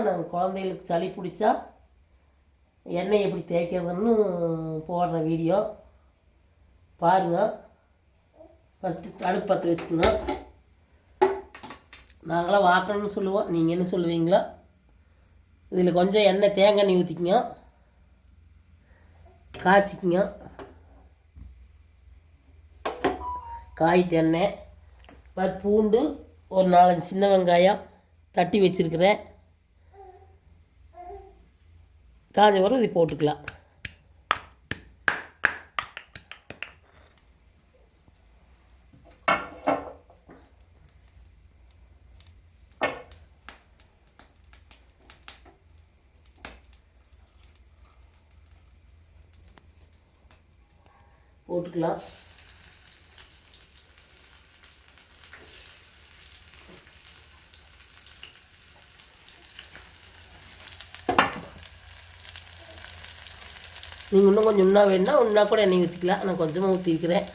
நான் குழந்தைகளுக்கு சளி பிடிச்சா எண்ணெய் எப்படி தேய்க்கிறதுன்னு போடுற வீடியோ பாருங்கள். ஃபஸ்ட்டு அடுப்பு பற்ற வச்சுக்கோங்க. நாங்களாம் வாக்கணும்னு சொல்லுவோம், நீங்கள் என்ன சொல்லுவீங்களோ. இதில் கொஞ்சம் எண்ணெய் தேங்காய் எண்ணெய் ஊற்றிக்கிங்க, காய்ச்சிக்கிங்க. காய்ட்டு எண்ணெய் பூண்டு ஒரு 4-5 சின்ன வெங்காயம் தட்டி வச்சுருக்கிறேன். காஞ்ச பிறகு இது போட்டுக்கலாம். போட்டுக்கலாம். நீங்கள் இன்னும் கொஞ்சம் இன்னும் வேணுன்னா இன்னும் கூட எண்ணெய் ஊற்றிக்கலாம். நான் கொஞ்சமாக ஊற்றிக்கிறேன்.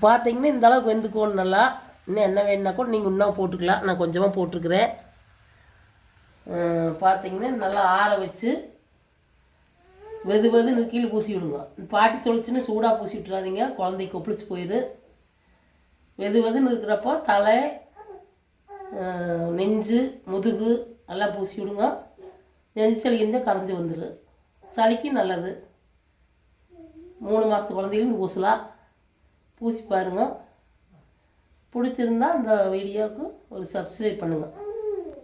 பார்த்தீங்கன்னா இந்த அளவுக்கு வெந்துக்கணும் நல்லா. இன்னும் என்ன வேணுன்னா கூட நீங்கள் இன்னும் போட்டுக்கலாம். நான் கொஞ்சமாக போட்டிருக்கிறேன். பார்த்தீங்கன்னா நல்லா ஆற வச்சு வெதுன்னு கீழே பூசி விடுங்க. பாட்டி சொல்லிச்சுன்னு சூடாக பூசி விட்டுறாதீங்க, குழந்தைக்கு கொப்பளிச்சு போயிடு. வெதுன்னு இருக்கிறப்போ தலை, நெஞ்சு, முதுகு எல்லாம் பூசி விடுங்க. நெஞ்சு சளி இருந்தால் கரைஞ்சி வந்துடும். சளிக்கு நல்லது. 3 மாதத்து குழந்தைகளும் பூசலாம். பூசி பாருங்கள். பிடிச்சிருந்தா இந்த வீடியோவுக்கு ஒரு சப்ஸ்கிரைப் பண்ணுங்கள்.